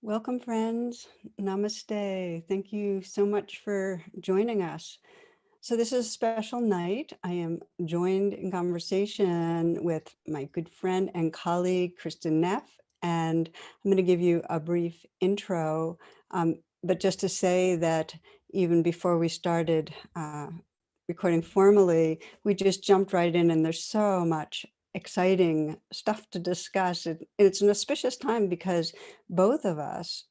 Welcome, friends. Namaste. Thank you so much for joining us. So this is a special night. I am joined in conversation with my good friend and colleague, Kristin Neff, and I'm going to give you a brief intro. But just to say that even before we started recording formally, we just jumped right in, and there's so much exciting stuff to discuss. It's an auspicious time because both of us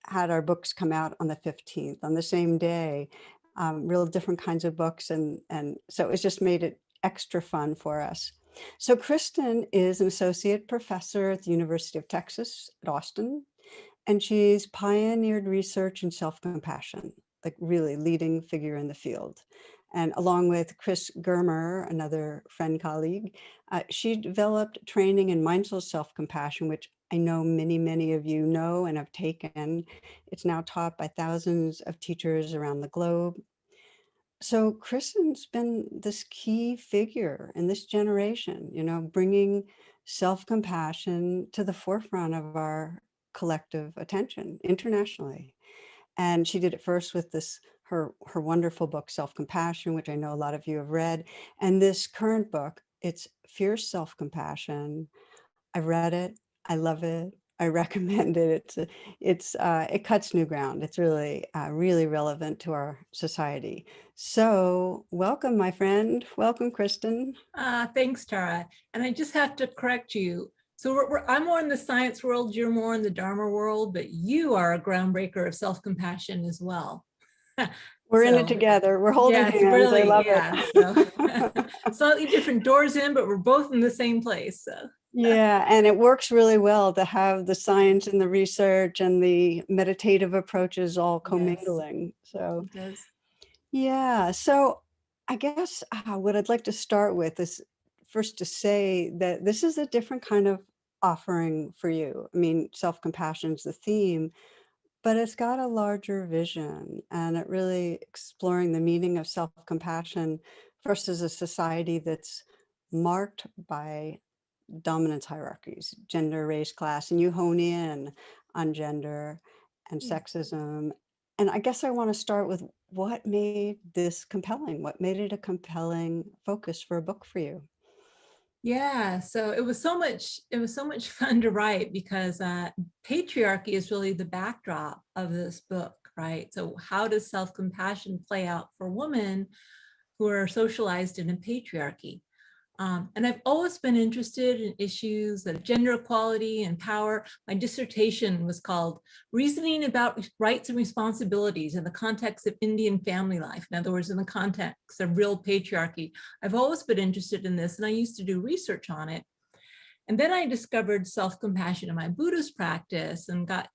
had our books come out on the 15th, on the same day, real different kinds of books. And so it's just made it extra fun for us. So Kristin is an associate professor at the University of Texas at Austin, and she's pioneered research in self-compassion, like really leading figure in the field. And along with Chris Germer, another friend colleague, she developed training in mindful self-compassion, which I know many of you know and have taken. It's now taught by thousands of teachers around the globe. So Kristen's been this key figure in this generation, bringing self-compassion to the forefront of our collective attention internationally. And she did it first with her wonderful book, Self-Compassion, which I know a lot of you have read. And this current book, it's Fierce Self-Compassion. I've read it. I love it. I recommend it. It cuts new ground. It's really relevant to our society. So welcome, my friend. Welcome, Kristin. Thanks, Tara. And I just have to correct you. So I'm more in the science world, you're more in the Dharma world, but you are a groundbreaker of self-compassion as well. We're in it together. We're holding hands. Really, I love it. So slightly different doors in, but we're both in the same place. So. Yeah, and it works really well to have the science and the research and the meditative approaches all commingling. Yes, So, it does. Yeah. So I guess what I'd like to start with is first to say that this is a different kind of offering for you. I mean, self-compassion is the theme, but it's got a larger vision, and it really exploring the meaning of self-compassion versus a society that's marked by dominance hierarchies, gender, race, class, and you hone in on gender and sexism. And I guess I want to start with what made this compelling? What made it a compelling focus for a book for you? Yeah, so it was so much fun to write because patriarchy is really the backdrop of this book, right? So how does self-compassion play out for women who are socialized in a patriarchy? And I've always been interested in issues of gender equality and power. My dissertation was called Reasoning about Rights and Responsibilities in the Context of Indian Family Life. In other words, in the context of real patriarchy. I've always been interested in this, and I used to do research on it. And then I discovered self-compassion in my Buddhist practice and got,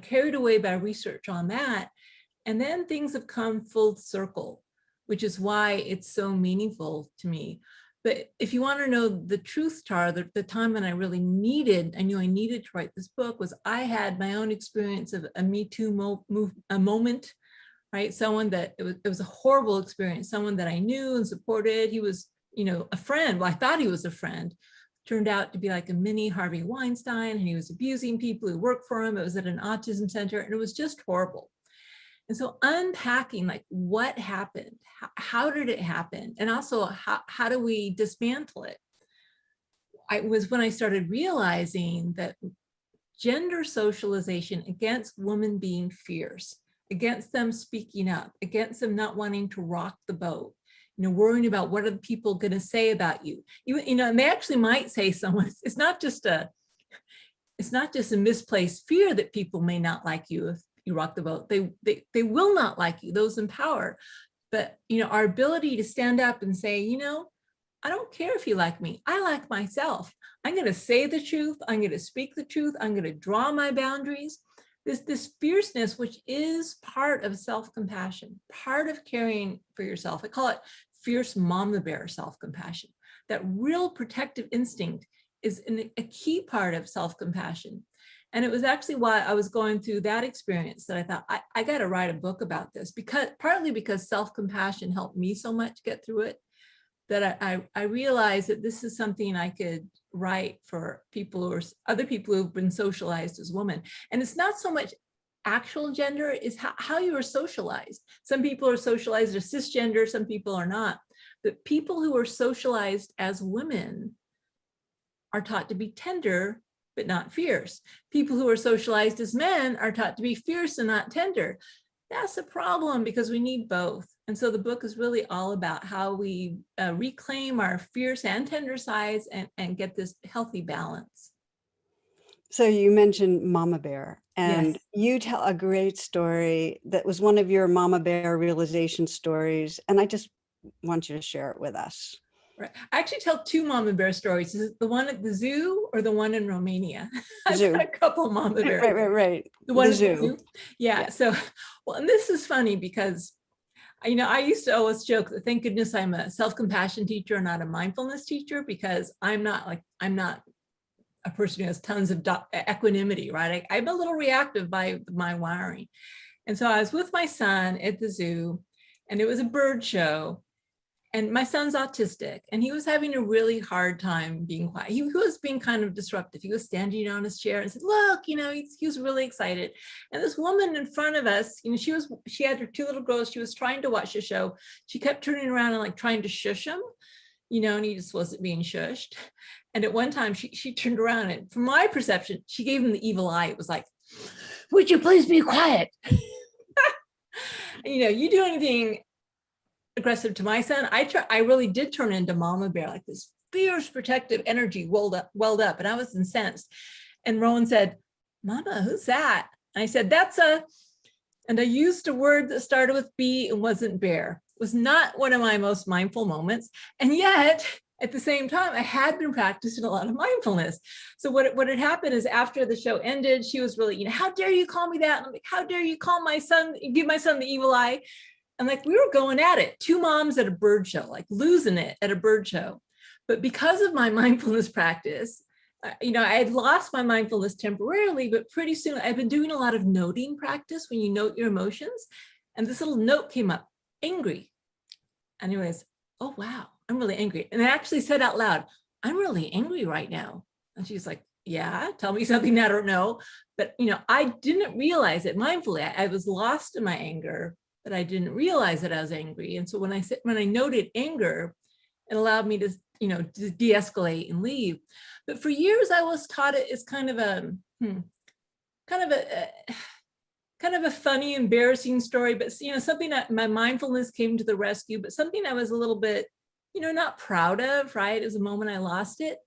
carried away by research on that. And then things have come full circle, which is why it's so meaningful to me. But if you want to know the truth, Tara, the time when I really I knew I needed to write this book was I had my own experience of a Me Too moment, right? Someone that it was a horrible experience, someone that I knew and supported. He was, a friend. Well, I thought he was a friend. Turned out to be like a mini Harvey Weinstein, and he was abusing people who worked for him. It was at an autism center, and it was just horrible. And so unpacking like what happened, how did it happen? And also how do we dismantle it? It was when I started realizing that gender socialization against women being fierce, against them speaking up, against them not wanting to rock the boat, worrying about what are the people going to say about you. And they actually might say someone, it's not just a misplaced fear that people may not like you if you rock the boat. They will not like you, those in power. But our ability to stand up and say, I don't care if you like me. I like myself. I'm going to say the truth. I'm going to speak the truth. I'm going to draw my boundaries. This fierceness, which is part of self-compassion, part of caring for yourself. I call it fierce mama bear self-compassion. That real protective instinct is a key part of self-compassion. And it was actually why I was going through that experience that I thought, I got to write a book about this, partly because self-compassion helped me so much get through it, that I realized that this is something I could right for people or other people who've been socialized as women. And it's not so much actual gender, is how you are socialized. Some people are socialized as cisgender, some people are not. But people who are socialized as women are taught to be tender, but not fierce. People who are socialized as men are taught to be fierce and not tender. That's a problem because we need both. And so the book is really all about how we reclaim our fierce and tender sides and get this healthy balance. So you mentioned Mama Bear, and Yes. you tell a great story that was one of your Mama Bear realization stories, and I just want you to share it with us. Right. I actually tell two mama bear stories. Is it the one at the zoo or the one in Romania? I've got Zoo. a couple mama bears. Right. The one The at the zoo. zoo. Yeah. Yeah. So, well, and this is funny because, I used to always joke that thank goodness I'm a self-compassion teacher, not a mindfulness teacher, because I'm not a person who has tons of equanimity, right? I'm a little reactive by my wiring. And so I was with my son at the zoo, and it was a bird show. And my son's autistic, and he was having a really hard time being quiet. He was being kind of disruptive. He was standing on his chair and said, look, he was really excited. And this woman in front of us, she had her two little girls. She was trying to watch the show. She kept turning around and like trying to shush him, and he just wasn't being shushed. And at one time she turned around, and from my perception, she gave him the evil eye. It was like, would you please be quiet? You do anything aggressive to my son, I really did turn into Mama Bear, like this fierce protective energy welled up, and I was incensed. And Rowan said, Mama, who's that? And I said, and I used a word that started with B and wasn't bear. It was not one of my most mindful moments. And yet, at the same time, I had been practicing a lot of mindfulness. So what had happened is after the show ended, she was really, how dare you call me that? And I'm like, how dare you call my son, give my son the evil eye? And like, we were going at it, two moms at a bird show, like losing it at a bird show. But because of my mindfulness practice, I had lost my mindfulness temporarily, but pretty soon I've been doing a lot of noting practice when you note your emotions. And this little note came up, angry. Anyways, oh, wow, I'm really angry. And I actually said out loud, I'm really angry right now. And she's like, yeah, tell me something I don't know. But, I didn't realize it mindfully. I was lost in my anger, but I didn't realize that I was angry. And so when I noted anger, it allowed me to, to de-escalate and leave. But for years, I was taught it as kind of a funny, embarrassing story, but something that my mindfulness came to the rescue, but something I was a little bit, not proud of, right? It was a moment I lost it.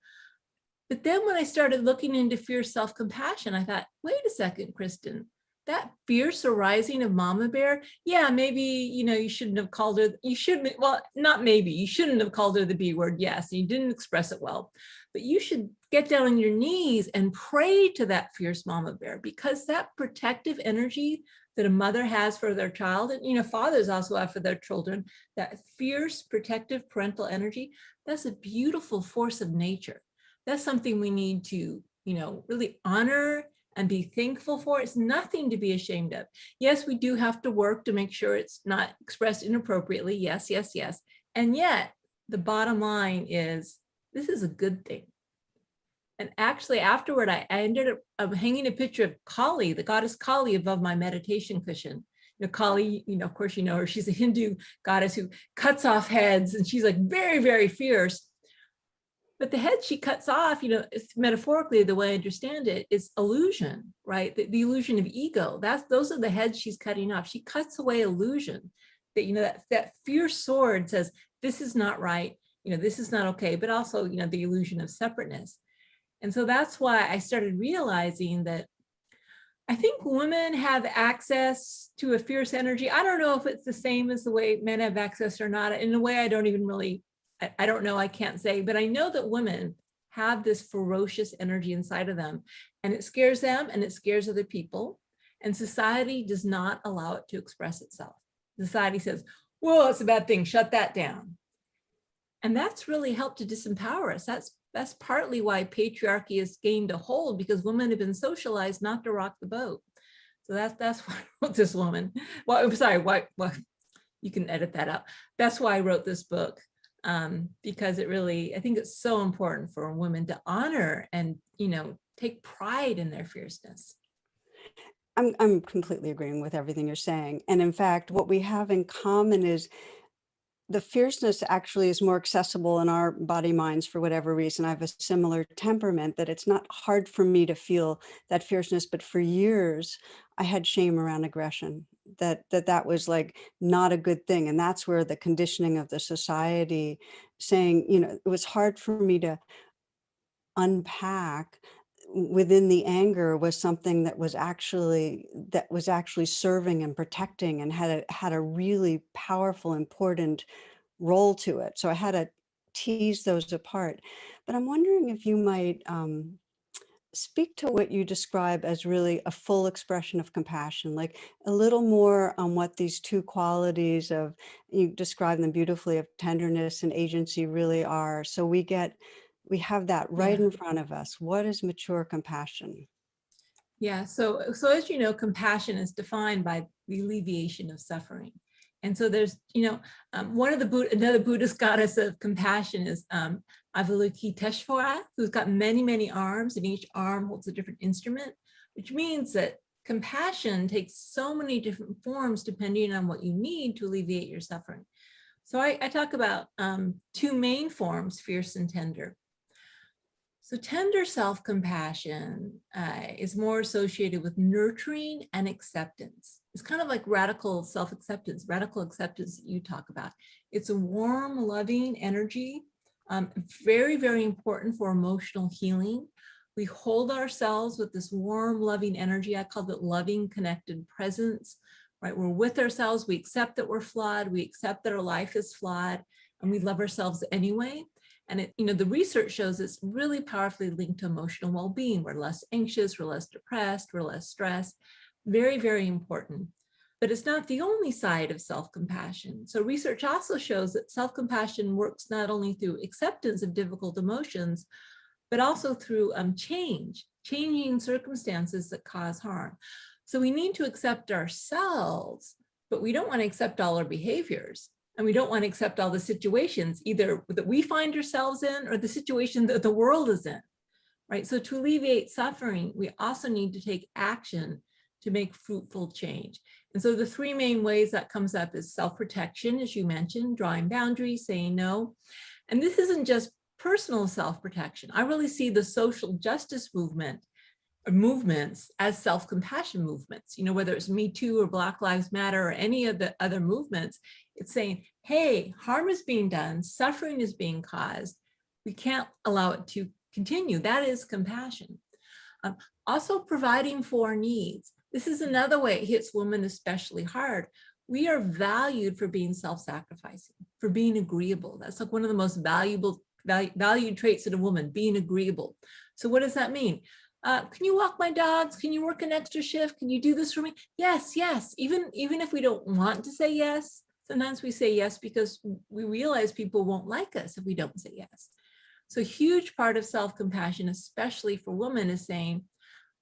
But then when I started looking into fierce self-compassion, I thought, wait a second, Kristin, that fierce arising of Mama Bear, yeah, maybe, you shouldn't have called her, you shouldn't have called her the B word, yes, you didn't express it well, but you should get down on your knees and pray to that fierce Mama Bear, because that protective energy that a mother has for their child, and fathers also have for their children, that fierce protective parental energy, that's a beautiful force of nature. That's something we need to, really honor and be thankful for. It's nothing to be ashamed of. Yes, we do have to work to make sure it's not expressed inappropriately. Yes. And yet the bottom line is, this is a good thing. And actually afterward, I ended up hanging a picture of Kali, the goddess Kali, above my meditation cushion. Kali, of course, her, she's a Hindu goddess who cuts off heads, and she's like very, very fierce. But the head she cuts off, metaphorically, the way I understand it, is illusion, right? The illusion of ego. Those are the heads she's cutting off. She cuts away illusion. That fierce sword says, this is not right. This is not okay. But also, the illusion of separateness. And so that's why I started realizing that I think women have access to a fierce energy. I don't know if it's the same as the way men have access or not. In a way, I don't even really, I don't know, I can't say, but I know that women have this ferocious energy inside of them, and it scares them and it scares other people. And society does not allow it to express itself. Society says, well, it's a bad thing, shut that down. And that's really helped to disempower us. That's partly why patriarchy has gained a hold, because women have been socialized not to rock the boat. So that's why I wrote this woman. Well, I'm sorry, why you can edit that out. That's why I wrote this book. because it really, I think it's so important for women to honor and, take pride in their fierceness. I'm completely agreeing with everything you're saying. And in fact, what we have in common is the fierceness actually is more accessible in our body minds for whatever reason. I have a similar temperament that it's not hard for me to feel that fierceness, but for years I had shame around aggression, that was like not a good thing. And that's where the conditioning of the society saying, it was hard for me to unpack within the anger was something that was actually serving and protecting and had a really powerful, important role to it. So I had to tease those apart. But I'm wondering if you might speak to what you describe as really a full expression of compassion, like a little more on what these two qualities of, you describe them beautifully, of tenderness and agency really are. So we have that right Yeah. in front of us. What is mature compassion? Yeah. So as you know, compassion is defined by the alleviation of suffering. And so there's, another Buddhist goddess of compassion is Avalokiteshvara, who's got many, many arms, and each arm holds a different instrument, which means that compassion takes so many different forms depending on what you need to alleviate your suffering. So I talk about two main forms, fierce and tender. So tender self-compassion is more associated with nurturing and acceptance. It's kind of like radical self-acceptance, radical acceptance that you talk about. It's a warm, loving energy, very, very important for emotional healing. We hold ourselves with this warm, loving energy. I call it loving, connected presence, right? We're with ourselves. We accept that we're flawed. We accept that our life is flawed, and we love ourselves anyway. And the research shows it's really powerfully linked to emotional well-being. We're less anxious, we're less depressed, we're less stressed. Very, very important. But it's not the only side of self-compassion. So research also shows that self-compassion works not only through acceptance of difficult emotions, but also through changing circumstances that cause harm. So we need to accept ourselves, but we don't want to accept all our behaviors. And we don't want to accept all the situations, either that we find ourselves in or the situation that the world is in, right? So to alleviate suffering, we also need to take action to make fruitful change. And so the three main ways that comes up is self-protection, as you mentioned, drawing boundaries, saying no. And this isn't just personal self-protection. I really see the social justice movements as self-compassion movements, whether it's Me Too or Black Lives Matter or any of the other movements. It's saying, hey, harm is being done, suffering is being caused. We can't allow it to continue. That is compassion. Also providing for needs. This is another way it hits women especially hard. We are valued for being self-sacrificing, for being agreeable. That's like one of the most valued traits in a woman, being agreeable. So what does that mean? Can you walk my dogs? Can you work an extra shift? Can you do this for me? Yes, yes. Even if we don't want to say yes, sometimes we say yes because we realize people won't like us if we don't say yes. So a huge part of self-compassion, especially for women, is saying,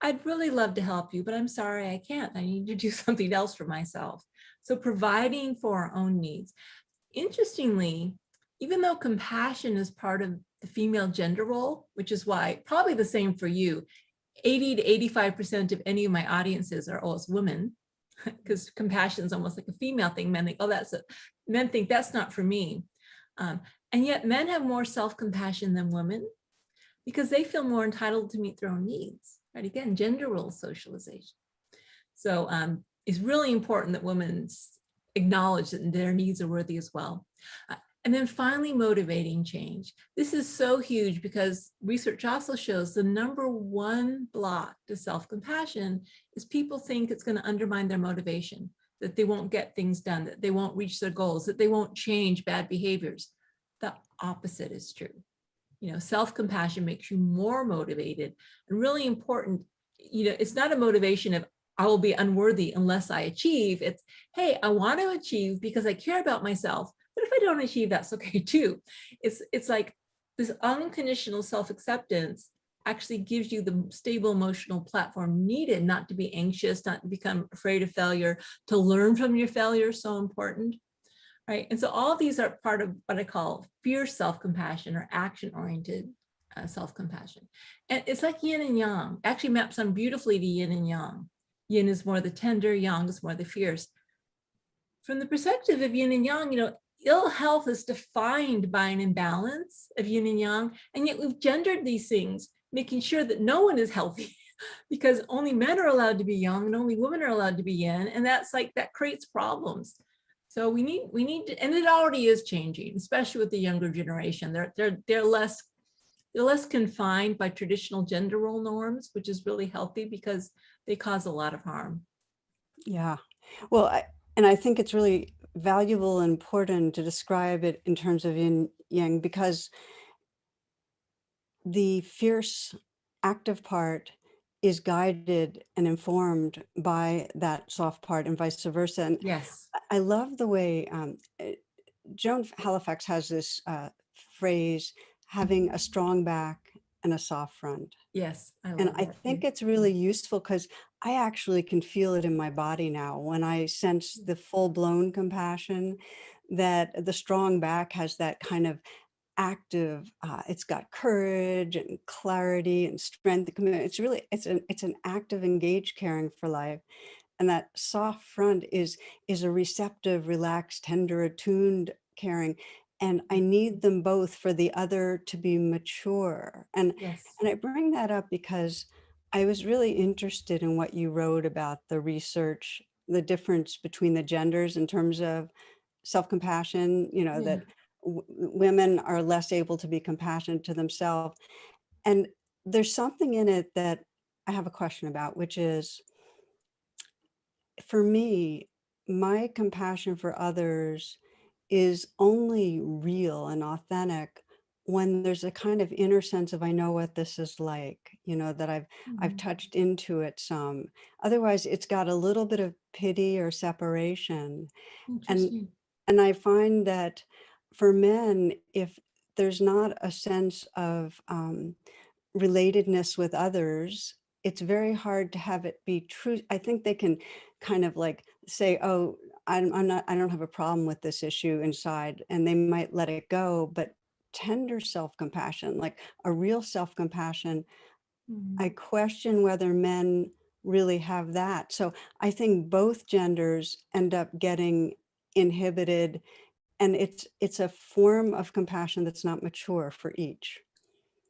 I'd really love to help you, but I'm sorry, I can't. I need to do something else for myself. So providing for our own needs. Interestingly, even though compassion is part of the female gender role, which is why probably the same for you, 80 to 85% of any of my audiences are always women, because compassion is almost like a female thing. Men think, men think that's not for me. And yet men have more self-compassion than women because they feel more entitled to meet their own needs, right? Again, gender role socialization. So it's really important that women acknowledge that their needs are worthy as well. And then finally, motivating change. This is so huge because research also shows the number one block to self-compassion is people think it's going to undermine their motivation, that they won't get things done, that they won't reach their goals, that they won't change bad behaviors. The opposite is true. Self-compassion makes you more motivated, and really important. It's not a motivation of I will be unworthy unless I achieve. It's, hey, I want to achieve because I care about myself. But if I don't achieve, that's okay too. It's like this unconditional self-acceptance actually gives you the stable emotional platform needed not to be anxious, not to become afraid of failure, to learn from your failure, so important. right? And so all of these are part of what I call fierce self-compassion or action-oriented self-compassion. And it's like yin and yang. Actually maps on beautifully to yin and yang. Yin is more the tender, yang is more the fierce. From the perspective of yin and yang, ill health is defined by an imbalance of yin and yang, and yet we've gendered these things, making sure that no one is healthy because only men are allowed to be young and only women are allowed to be yin, and that creates problems. So we need to, and it already is changing, especially with the younger generation. They're less confined by traditional gender role norms, which is really healthy because they cause a lot of harm. Yeah. Well, and I think it's really valuable and important to describe it in terms of yin yang, because the fierce active part is guided and informed by that soft part and vice versa. And Yes. I love the way Joan Halifax has this phrase, having a strong back and a soft front. Yes, I And love I that think too. it's really useful because I actually can feel it in my body now when I sense the full-blown compassion, that the strong back has that kind of active, it's got courage and clarity and strength. It's really, it's an active, engaged caring for life. And that soft front is a receptive, relaxed, tender, attuned caring. And I need them both for the other to be mature. Yes. And I bring that up because I was really interested in what you wrote about the research, the difference between the genders in terms of self-compassion, Yeah. that women are less able to be compassionate to themselves. And there's something in it that I have a question about, which is, for me, my compassion for others is only real and authentic when there's a kind of inner sense of, I know what this is like, that I've Mhm. touched into it some. Otherwise, it's got a little bit of pity or separation. And Interesting. and I find that for men, if there's not a sense of relatedness with others, it's very hard to have it be true. I think they can kind of like say, oh, I don't have a problem with this issue inside, and they might let it go. But tender self-compassion, like a real self-compassion, I Mhm. question whether men really have that. So I think both genders end up getting inhibited, and it's a form of compassion that's not mature for each.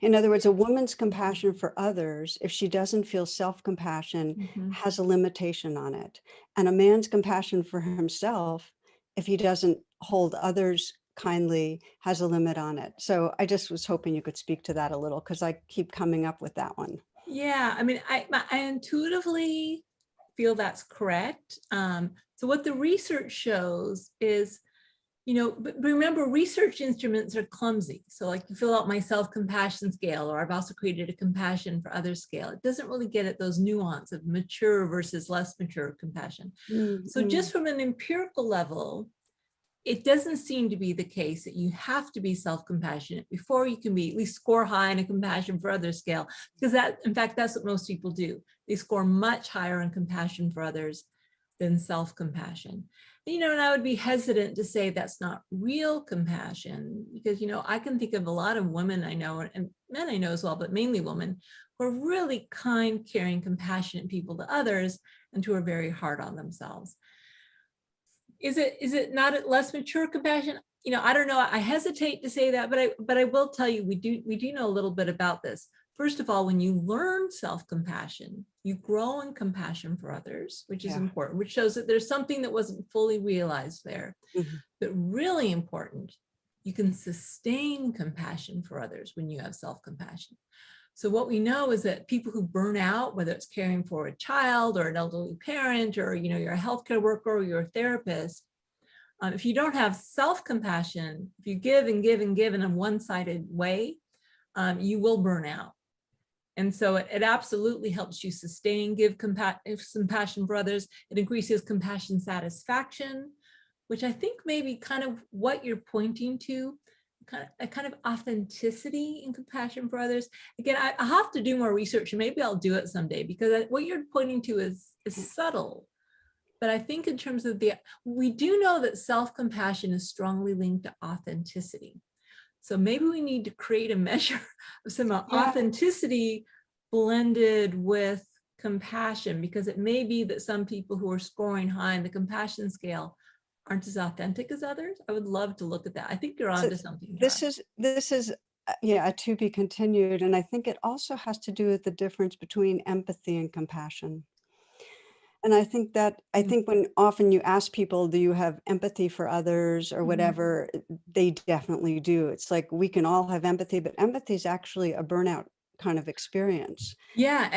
In other words, a woman's compassion for others, if she doesn't feel self-compassion, Mhm. has a limitation on it. And a man's compassion for himself, if he doesn't hold others kindly, has a limit on it. So I just was hoping you could speak to that a little, because I keep coming up with that one. Yeah, I mean, I intuitively feel that's correct. So what the research shows is, but remember, research instruments are clumsy. So like you fill out my self-compassion scale, or I've also created a compassion for others scale. It doesn't really get at those nuance of mature versus less mature compassion. Mm, So mm, just from an empirical level, it doesn't seem to be the case that you have to be self-compassionate before you can be at least score high in a compassion for others scale, because that, in fact, that's what most people do. They score much higher in compassion for others than self-compassion. And I would be hesitant to say that's not real compassion, because, I can think of a lot of women I know, and men I know as well, but mainly women, who are really kind, caring, compassionate people to others, and who are very hard on themselves. Is it not a less mature compassion? I don't know. I hesitate to say that, but I will tell you, we do know a little bit about this. First of all, when you learn self-compassion, you grow in compassion for others, which is yeah. important, which shows that there's something that wasn't fully realized there. Mhm. But really important, you can sustain compassion for others when you have self-compassion. So what we know is that people who burn out, whether it's caring for a child or an elderly parent, or you're a healthcare worker or you're a therapist, if you don't have self-compassion, if you give and give and give in a one-sided way, you will burn out. And so it absolutely helps you sustain, give compassion for others. It increases compassion satisfaction, which I think may be kind of what you're pointing to, a kind of authenticity and compassion for others. Again, I have to do more research, and maybe I'll do it someday, because what you're pointing to is subtle, But I think in terms of we do know that self-compassion is strongly linked to authenticity. So maybe we need to create a measure of some authenticity blended with compassion, because it may be that some people who are scoring high in the compassion scale aren't as authentic as others. I would love to look at that. I think you're So onto something, Tara. this is yeah, a to be continued. And I think it also has to do with the difference between empathy and compassion. And I think when often you ask people, do you have empathy for others or whatever, they definitely do. It's like we can all have empathy, but empathy is actually a burnout kind of experience. Yeah,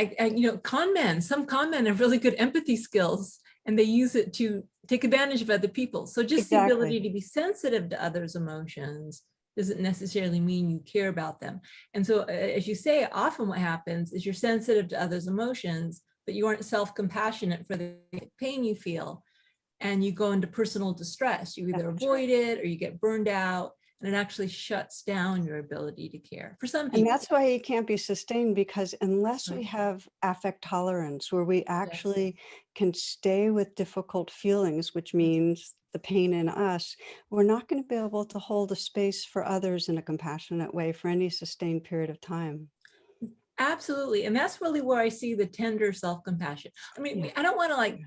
some con men have really good empathy skills, and they use it to take advantage of other people. So just the ability Exactly. to be sensitive to others' emotions doesn't necessarily mean you care about them. And so, as you say, often what happens is you're sensitive to others' emotions, but you aren't self-compassionate for the pain you feel, and you go into personal distress. You either That's right. avoid it or you get burned out, and it actually shuts down your ability to care for some And people. that's why it can't be sustained, because That's unless we right. have affect tolerance, where we Yes. actually can stay with difficult feelings, which Yes. means the pain in us, we're not going to be able to hold a space for others in a compassionate way for any sustained period of time. Absolutely. And that's really where I see the tender self-compassion. I mean, Yeah. I don't want to like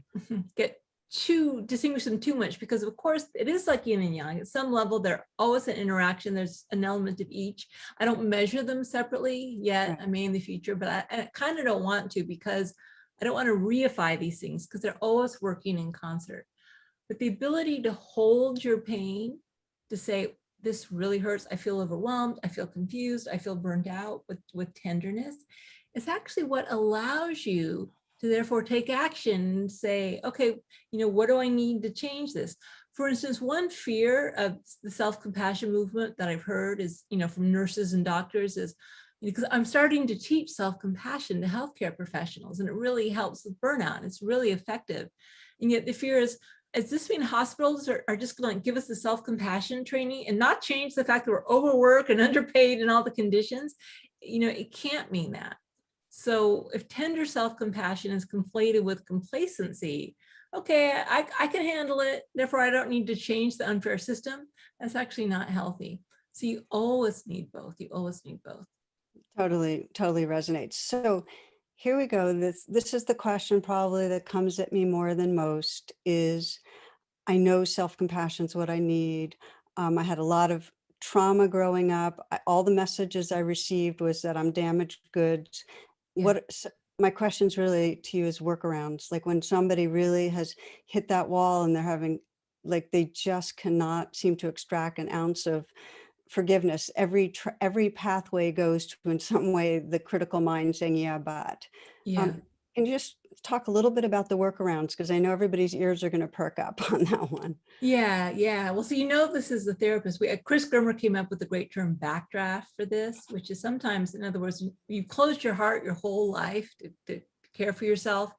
get too distinguish them too much, because of course it is like yin and yang. At some level, they're always an interaction. There's an element of each. I don't measure them separately yet. Right. I may in the future, but I kind of don't want to, because I don't want to reify these things, because they're always working in concert. But the ability to hold your pain, to say, this really hurts, I feel overwhelmed, I feel confused, I feel burned out, with tenderness, is actually what allows you to therefore take action and say, okay, what do I need to change this? For instance, one fear of the self-compassion movement that I've heard is, from nurses and doctors is, because I'm starting to teach self-compassion to healthcare professionals, and it really helps with burnout. It's really effective. And yet the fear is this mean hospitals are just going to give us the self-compassion training and not change the fact that we're overworked and underpaid and all the conditions? It can't mean that. So if tender self-compassion is conflated with complacency, okay, I can handle it, therefore I don't need to change the unfair system, that's actually not healthy. So you always need both. You always need both. Totally, totally resonates. So here we go. This is the question probably that comes at me more than most is, I know self-compassion is what I need. I had a lot of trauma growing up. All the messages I received was that I'm damaged goods. Yeah. My questions really to you is workarounds. Like when somebody really has hit that wall and they're having, like they just cannot seem to extract an ounce of forgiveness. Every pathway goes to, in some way, the critical mind saying, yeah, but. Yeah. Um, can you just talk a little bit about the workarounds? Because I know everybody's ears are going to perk up on that one. Yeah. Well, so this is the therapist. Chris Germer came up with the great term backdraft for this, which is sometimes, in other words, you've closed your heart your whole life to care for yourself,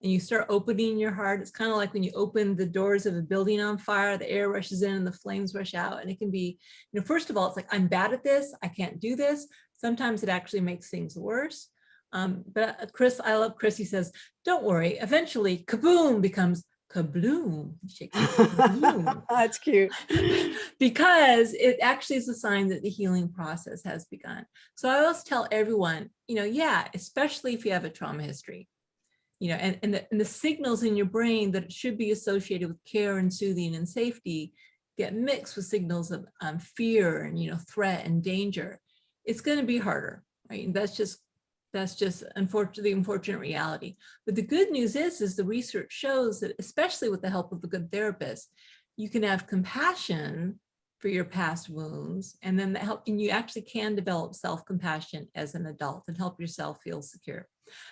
and you start opening your heart. It's kind of like when you open the doors of a building on fire, the air rushes in and the flames rush out. And it can be, first of all, it's like, I'm bad at this, I can't do this. Sometimes it actually makes things worse. But Chris, I love Chris. He says, don't worry, eventually kaboom becomes kabloom. Kabloom. That's cute. Because it actually is a sign that the healing process has begun. So I always tell everyone, yeah, especially if you have a trauma history, and the signals in your brain that should be associated with care and soothing and safety get mixed with signals of fear and threat and danger. It's going to be harder, right? And that's just unfortunately the unfortunate reality. But the good news is the research shows that, especially with the help of a good therapist, you can have compassion for your past wounds, and then you actually can develop self-compassion as an adult and help yourself feel secure.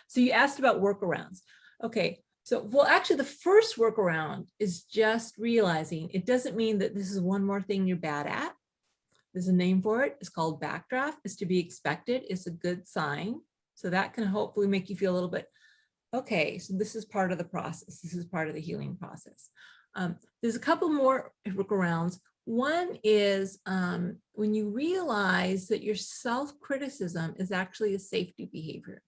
So you asked about workarounds. Okay, so well, actually the first workaround is just realizing it doesn't mean that this is one more thing you're bad at. There's a name for it. It's called backdraft. It's to be expected. It's a good sign. So that can hopefully make you feel a little bit, okay, so this is part of the process. This is part of the healing process. There's a couple more workarounds. One is when you realize that your self-criticism is actually a safety behavior.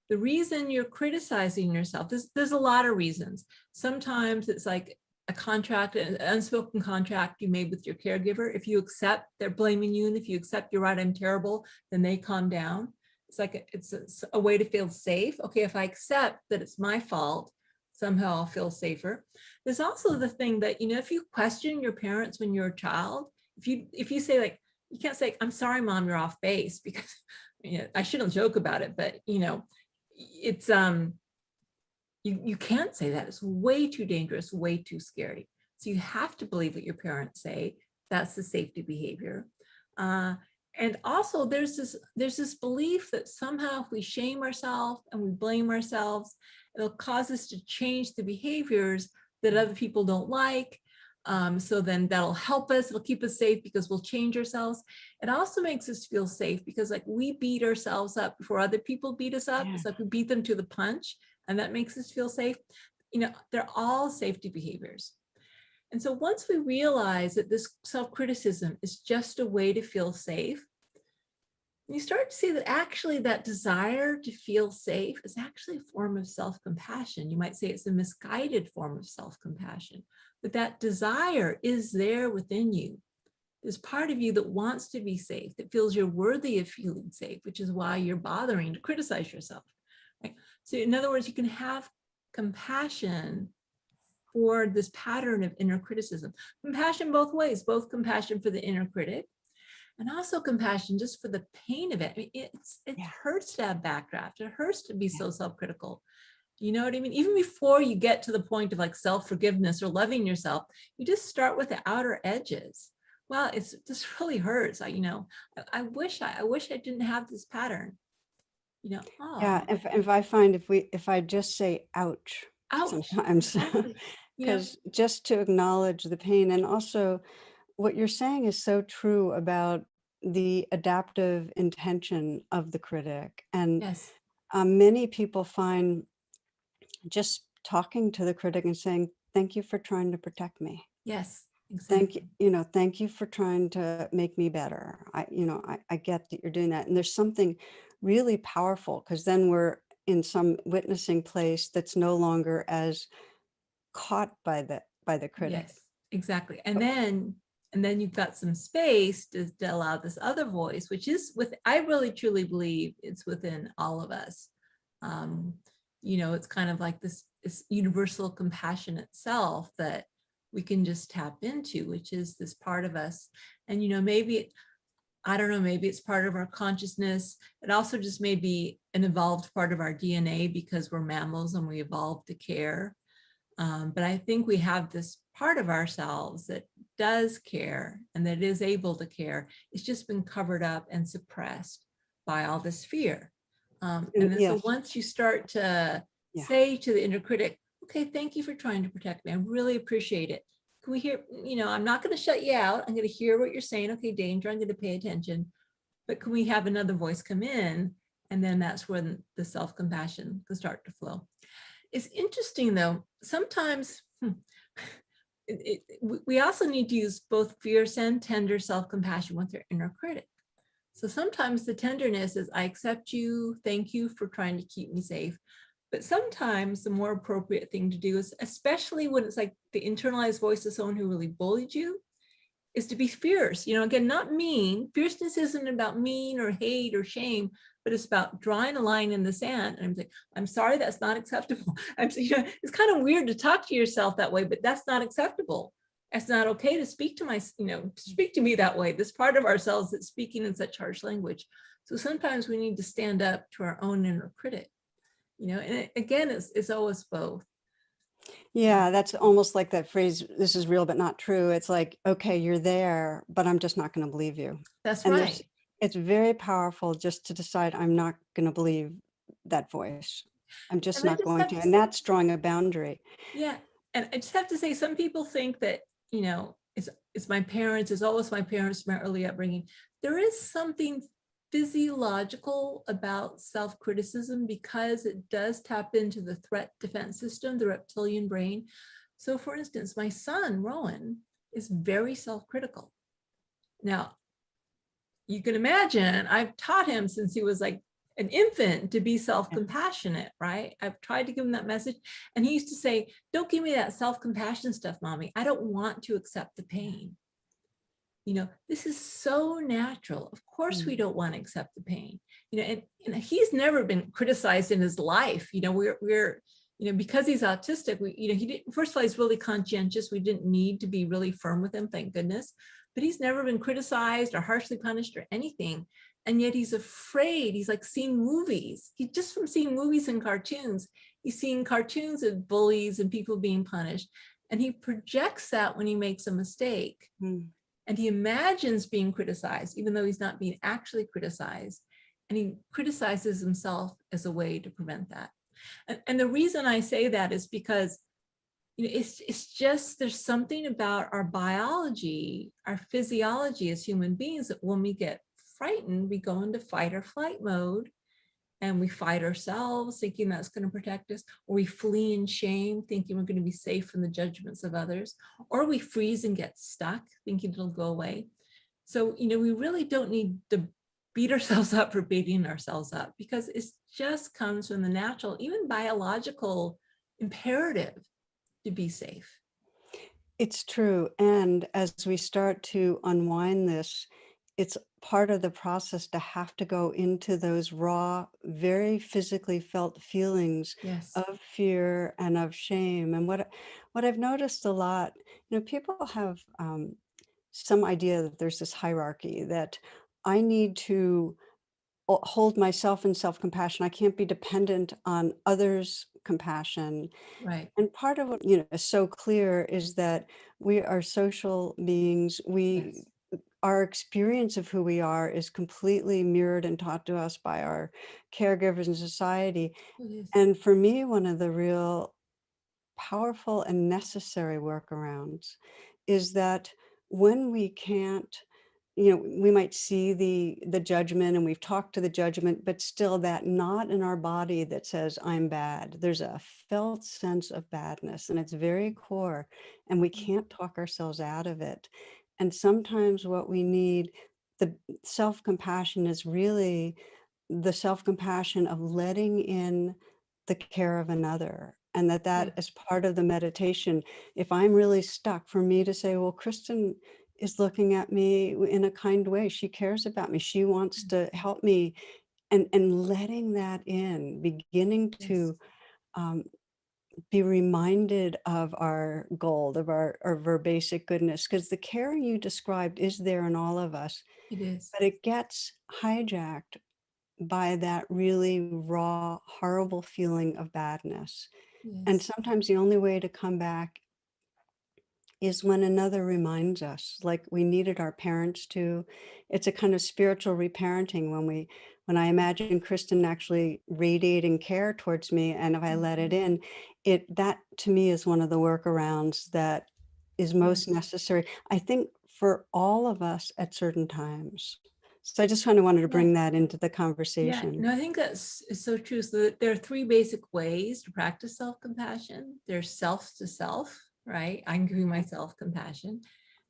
the reason you're criticizing yourself, there's a lot of reasons. Sometimes it's like a contract, an unspoken contract you made with your caregiver. If you accept they're blaming you, and if you accept you're right, I'm terrible, then they calm down. It's like it's a way to feel safe. Okay, if I accept that it's my fault, somehow I'll feel safer. There's also the thing that, if you question your parents when you're a child, if you say, like, you can't say, I'm sorry, mom, you're off base, because I shouldn't joke about it, but it's you can't say that. It's way too dangerous, way too scary. So you have to believe what your parents say. That's the safety behavior. And also there's this belief that somehow if we shame ourselves and we blame ourselves, it'll cause us to change the behaviors that other people don't like. So then that'll help us, it'll keep us safe because we'll change ourselves. It also makes us feel safe because, like, we beat ourselves up before other people beat us up. Yeah. It's like we beat them to the punch, and that makes us feel safe. They're all safety behaviors. And so once we realize that this self-criticism is just a way to feel safe, you start to see that actually that desire to feel safe is actually a form of self-compassion. You might say it's a misguided form of self-compassion, but that desire is there within you. There's part of you that wants to be safe, that feels you're worthy of feeling safe, which is why you're bothering to criticize yourself. Right? So in other words, you can have compassion for this pattern of inner criticism. Compassion both ways, both compassion for the inner critic and also compassion just for the pain of it. I mean, it hurts to have backdraft. It hurts to be so self-critical. You know what I mean? Even before you get to the point of, like, self-forgiveness or loving yourself, you just start with the outer edges. Wow, this really hurts. I wish I didn't have this pattern. Yeah, if I find if I just say ouch, Ouch. sometimes, Exactly. Yeah. because just to acknowledge the pain, and also what you're saying is so true about the adaptive intention of the critic. And Yes. many people find just talking to the critic and saying, thank you for trying to protect me. Yes. Thank you, Exactly. thank you for trying to make me better. I get that you're doing that. And there's something really powerful, because then we're in some witnessing place that's no longer as caught by the critic. Yes. Exactly. Oh, And then you've got some space to allow this other voice, which is I really truly believe it's within all of us. Um, it's kind of like this universal compassion itself that we can just tap into, which is this part of us. And, maybe, I don't know, maybe it's part of our consciousness. It also just may be an evolved part of our DNA because we're mammals and we evolved to care. But I think we have this part of ourselves that does care and that is able to care. It's just been covered up and suppressed by all this fear. And then so yes, once you start to yeah, say to the inner critic, okay, thank you for trying to protect me. I really appreciate it. Can we hear, I'm not going to shut you out. I'm going to hear what you're saying. Okay, danger, I'm going to pay attention. But can we have another voice come in? And then that's when the self-compassion can start to flow. It's interesting, though, sometimes we also need to use both fierce and tender self-compassion with our inner critic. So sometimes the tenderness is, I accept you, thank you for trying to keep me safe. But sometimes the more appropriate thing to do is, especially when it's like the internalized voice of someone who really bullied you, is to be fierce. Again, not mean. Fierceness isn't about mean or hate or shame, but it's about drawing a line in the sand. And I'm like, I'm sorry, that's not acceptable. It's kind of weird to talk to yourself that way, but that's not acceptable. It's not okay to speak to speak to me that way. This part of ourselves that's speaking in such harsh language. So sometimes we need to stand up to our own inner critic, and again, it's always both. yeah. That's almost like that phrase, this is real but not true. It's like, okay, you're there, but I'm just not going to believe you. That's And right. it's very powerful just to decide I'm not going to believe that voice. I'm just And I not just going have to. to And say, that's drawing a boundary. yeah. And I just have to say, some people think that, it's my parents, it's always my parents, my early upbringing. There is something physiological about self-criticism because it does tap into the threat defense system, the reptilian brain. So for instance, my son, Rowan, is very self-critical. Now, you can imagine, I've taught him since he was like an infant to be self-compassionate, right? I've tried to give him that message. And he used to say, don't give me that self-compassion stuff, mommy. I don't want to accept the pain. This is so natural. Of course, we don't want to accept the pain, and he's never been criticized in his life. We're because he's autistic, he didn't, first of all, he's really conscientious. We didn't need to be really firm with him, thank goodness, but he's never been criticized or harshly punished or anything. And yet he's afraid. He's like seeing movies. He just from seeing movies and cartoons, he's seeing cartoons of bullies and people being punished. And he projects that when he makes a mistake. And he imagines being criticized, even though he's not being actually criticized. And he criticizes himself as a way to prevent that. And the reason I say that is because it's just, there's something about our biology, our physiology as human beings, that when we get frightened, we go into fight or flight mode. And we fight ourselves, thinking that's going to protect us, or we flee in shame, thinking we're going to be safe from the judgments of others, or we freeze and get stuck, thinking it'll go away. So, we really don't need to beat ourselves up for beating ourselves up, because it just comes from the natural, even biological imperative to be safe. It's true. And as we start to unwind this, it's part of the process to have to go into those raw, very physically felt feelings Yes. of fear and of shame. And what I've noticed a lot, people have some idea that there's this hierarchy that I need to hold myself in self-compassion. I can't be dependent on others' compassion. Right. And part of what, is so clear is that we are social beings. Yes. Our experience of who we are is completely mirrored and taught to us by our caregivers in society. It is. And for me, one of the real powerful and necessary workarounds is that when we can't, we might see the judgment and we've talked to the judgment, but still that knot in our body that says I'm bad. There's a felt sense of badness and it's very core, and we can't talk ourselves out of it. And sometimes what we need, the self-compassion, is really the self-compassion of letting in the care of another, and that is part of the meditation. If I'm really stuck, for me to say, well, Kristin is looking at me in a kind way. She cares about me. She wants to help me, and letting that in, beginning to be reminded of our gold, of our basic goodness, because the care you described is there in all of us, It is. but it gets hijacked by that really raw, horrible feeling of badness. And Yes. sometimes the only way to come back is when another reminds us, like we needed our parents to. It's a kind of spiritual reparenting when I imagine Kristin actually radiating care towards me, and if I let it in, that to me is one of the workarounds that is most necessary, I think, for all of us at certain times. So I just kind of wanted to bring that into the Yeah, conversation. no, I think that's so true. So there are three basic ways to practice self-compassion. There's self to self, right? I'm giving myself compassion.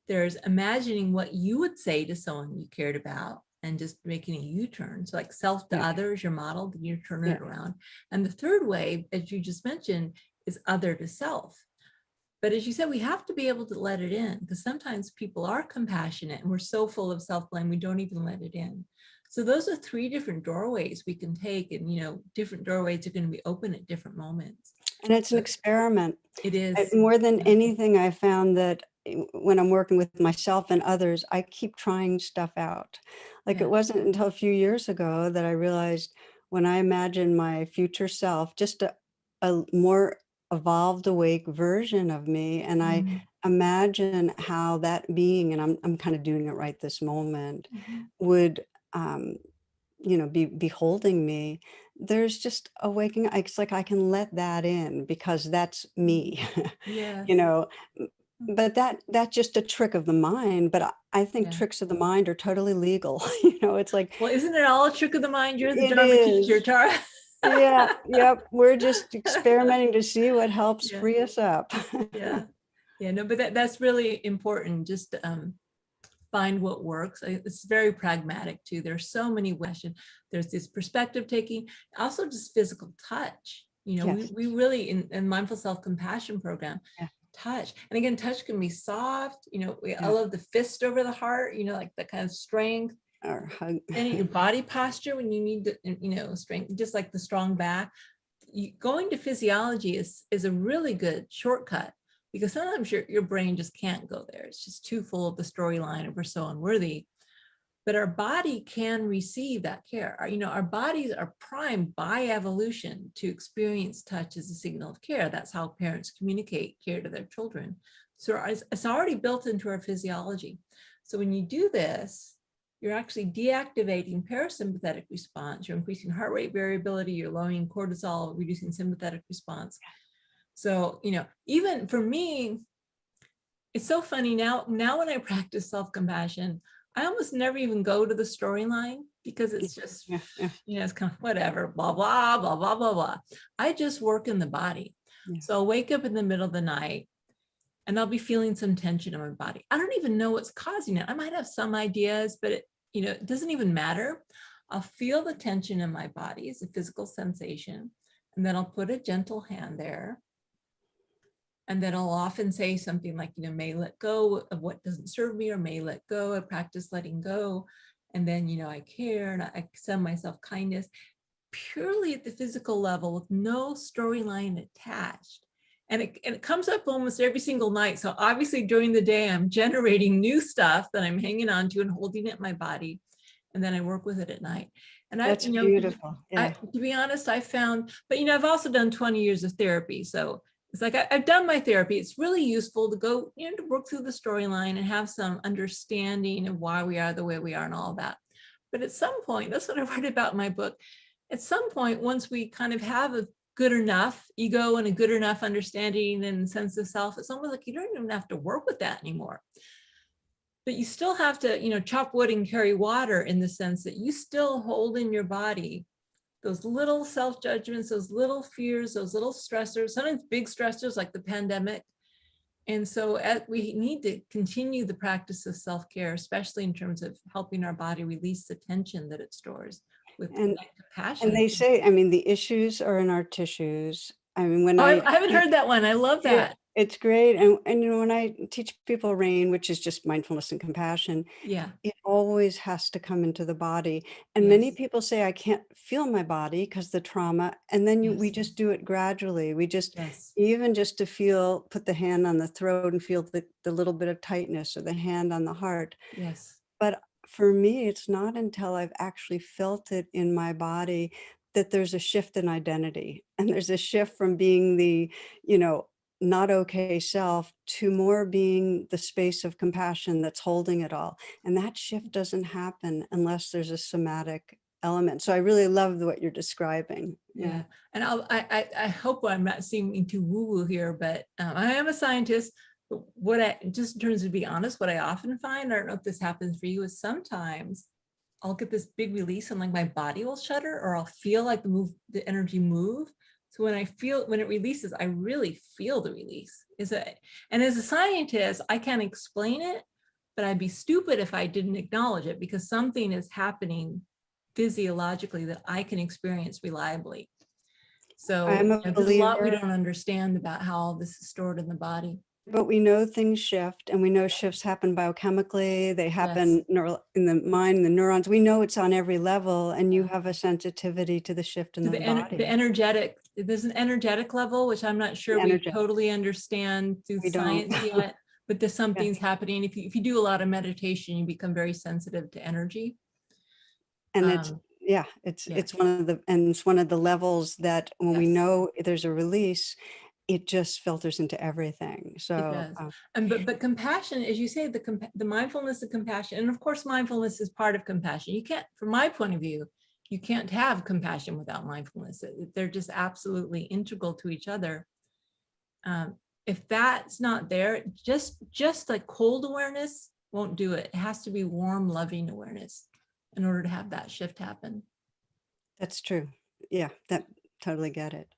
There's imagining what you would say to someone you cared about and just making a U-turn. So like self to Yeah, other is your model, then you turn yeah. it around. And the third way, as you just mentioned, is other to self. But as you said, we have to be able to let it in, because sometimes people are compassionate and we're so full of self-blame, we don't even let it in. So those are three different doorways we can take, and different doorways are going to be open at different moments. And it's an But experiment. it is. More than Yeah. anything, I found that when I'm working with myself and others, I keep trying stuff out. Like, Yeah. it wasn't until a few years ago that I realized, when I imagine my future self, just a more evolved, awake version of me, and I Mhm. imagine how that being, and I'm kind of doing it right this moment, Mhm. would be holding me. There's just a waking. It's like I can let that in because that's me. you Yes. know m- but that's just a trick of the mind, but I think Yeah. tricks of the mind are totally legal. It's like, Well, isn't it all a trick of the mind? You're the it Dharma teacher, is. Tara. Yeah, yep, we're just experimenting to see what helps Yeah. free us up. Yeah. Yeah. No, but that's really important. Just find what works. It's very pragmatic too. There's so many ways. There's this perspective taking, also just physical touch. You know, Yes. we really, in mindful self-compassion program, Yeah. touch. And again, touch can be soft. You know, I Yeah. love the fist over the heart, you know, like that kind of strength. Or hug. And your body posture when you need to, you know, strength, just like the strong back. Going to physiology is a really good shortcut, because sometimes your brain just can't go there. It's just too full of the storyline of we're so unworthy. But our body can receive that care. You know, our bodies are primed by evolution to experience touch as a signal of care. That's how parents communicate care to their children. So it's already built into our physiology. So when you do this, you're actually deactivating parasympathetic response. You're increasing heart rate variability. You're lowering cortisol, reducing sympathetic response. So, you know, even for me, it's so funny now when I practice self-compassion, I almost never even go to the storyline, because it's just, Yeah. Yeah. you know, it's kind of whatever, blah, blah, blah, blah, blah, blah. I just work in the body. Yeah. So I'll wake up in the middle of the night and I'll be feeling some tension in my body. I don't even know what's causing it. I might have some ideas, but you know, it doesn't even matter. I'll feel the tension in my body as a physical sensation, and then I'll put a gentle hand there. And then I'll often say something like, you know, may let go of what doesn't serve me, or may let go. I practice letting go. And then, you know, I care and I extend myself kindness, purely at the physical level with no storyline attached. And it comes up almost every single night. So obviously during the day, I'm generating new stuff that I'm hanging on to and holding it in my body. And then I work with it at night. And That's you know, beautiful. Yeah. to be honest, I found, but, you know, I've also done 20 years of therapy. So it's like, I've done my therapy. It's really useful to go, you know, to work through the storyline and have some understanding of why we are the way we are and all that. But at some point, that's what I write about in my book. At some point, once we kind of have a good enough ego and a good enough understanding and sense of self, it's almost like you don't even have to work with that anymore. But you still have to, you know, chop wood and carry water, in the sense that you still hold in your body those little self-judgments, those little fears, those little stressors, sometimes big stressors like the pandemic. And so we need to continue the practice of self-care, especially in terms of helping our body release the tension that it stores with And compassion. they say, I mean, the issues are in our tissues. I mean, when Oh, I I haven't heard that one. I love yeah, that. it's great. And you know, when I teach people RAIN, which is just mindfulness and compassion, Yeah. it always has to come into the body. And many Yes. people say, I can't feel my body because the trauma. And then we Yes. just do it gradually. We just, Yes. even just to feel, put the hand on the throat and feel the little bit of tightness, or the hand on the heart. Yes. But for me, it's not until I've actually felt it in my body that there's a shift in identity. And there's a shift from being the, you know, not okay self to more being the space of compassion that's holding it all. And that shift doesn't happen unless there's a somatic element. So I really love what you're describing. Yeah. Yeah. And I hope I'm not seeming too woo-woo here, but I am a scientist. But what I, just in terms of be honest, what I often find, I don't know if this happens for you, is sometimes I'll get this big release and like my body will shudder, or I'll feel like the energy move. So when it releases, I really feel the release. And as a scientist, I can't explain it, but I'd be stupid if I didn't acknowledge it, because something is happening physiologically that I can experience reliably. So I'm a there's a lot we believer, don't understand about how all this is stored in the body. but we know things shift, and we know shifts happen biochemically. They Yes. happen in the mind, the neurons. We know it's on every level, and you Yeah. have a sensitivity to the shift in To the the body. energetic, there's an energetic level, which I'm not sure The we energetic. totally understand through We don't. science yet, but there's Yeah. something's happening. If you do a lot of meditation, you become very sensitive to energy. And it's, Um, yeah, yeah, it's one of the levels that when we yes. know there's a release, it just filters into everything. It So, does. And but compassion, as you say, the mindfulness of compassion, and of course, mindfulness is part of compassion. You can't, from my point of view, you can't have compassion without mindfulness. They're just absolutely integral to each other. If that's not there, just like cold awareness won't do it. It has to be warm, loving awareness in order to have that shift happen. that's true. Yeah, that totally get it.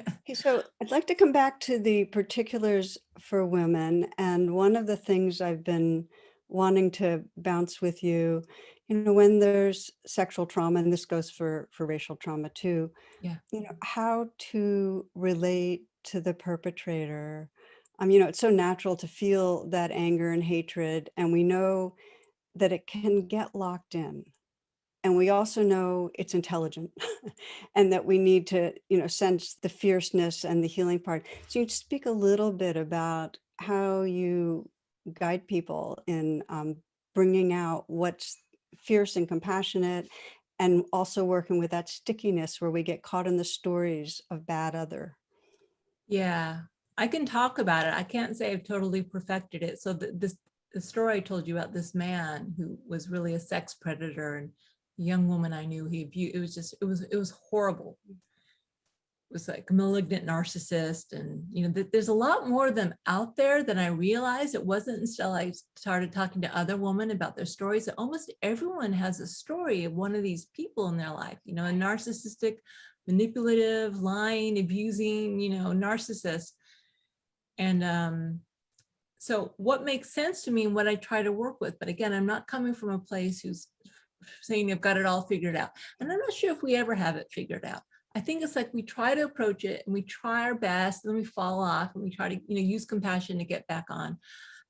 Okay, so I'd like to come back to the particulars for women. And one of the things I've been wanting to bounce with you, when there's sexual trauma, and this goes for racial trauma too, Yeah. how to relate to the perpetrator. It's so natural to feel that anger and hatred, and we know that it can get locked in. And we also know it's intelligent and that we need to, sense the fierceness and the healing part. So you speak a little bit about how you guide people in bringing out what's fierce and compassionate, and also working with that stickiness where we get caught in the stories of bad other. Yeah, I can talk about it. I can't say I've totally perfected it. So the story I told you about this man who was really a sex predator, and a young woman I knew he abused. It was horrible. It was like a malignant narcissist, and there's a lot more of them out there than I realized. It wasn't until I started talking to other women about their stories that almost everyone has a story of one of these people in their life. A narcissistic, manipulative, lying, abusing, narcissist. And so what makes sense to me and what I try to work with, but again, I'm not coming from a place who's saying they've got it all figured out. And I'm not sure if we ever have it figured out. I think it's like we try to approach it and we try our best, and then we fall off, and we try to use compassion to get back on.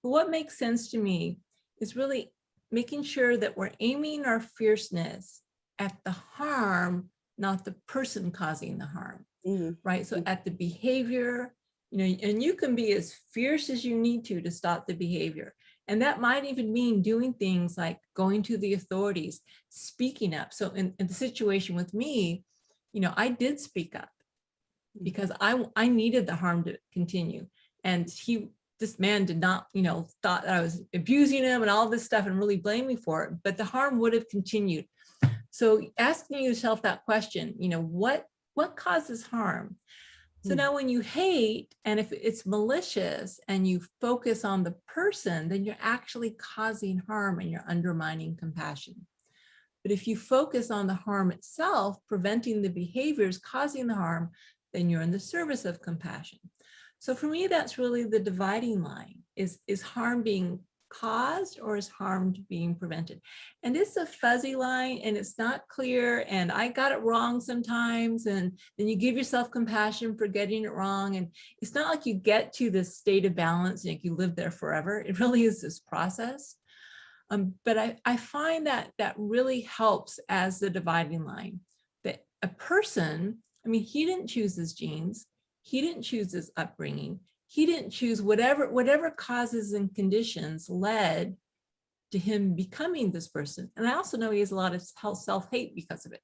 But what makes sense to me is really making sure that we're aiming our fierceness at the harm, not the person causing the harm. Mhm. Right? So at the behavior, and you can be as fierce as you need to stop the behavior. And that might even mean doing things like going to the authorities, speaking up. So in the situation with me, I did speak up because I needed the harm to continue. And this man did not, thought that I was abusing him and all this stuff and really blame me for it, but the harm would have continued. So asking yourself that question, what causes harm? So now when you hate, and if it's malicious and you focus on the person, then you're actually causing harm and you're undermining compassion. But if you focus on the harm itself, preventing the behaviors causing the harm, then you're in the service of compassion. So for me, that's really the dividing line. Is harm being caused, or is harm being prevented? And it's a fuzzy line, and it's not clear, and I got it wrong sometimes, and then you give yourself compassion for getting it wrong, and it's not like you get to this state of balance and you live there forever. It really is this process. But I find that really helps as the dividing line. That a person, he didn't choose his genes, he didn't choose his upbringing, he didn't choose whatever causes and conditions led to him becoming this person. And I also know he has a lot of self-hate because of it.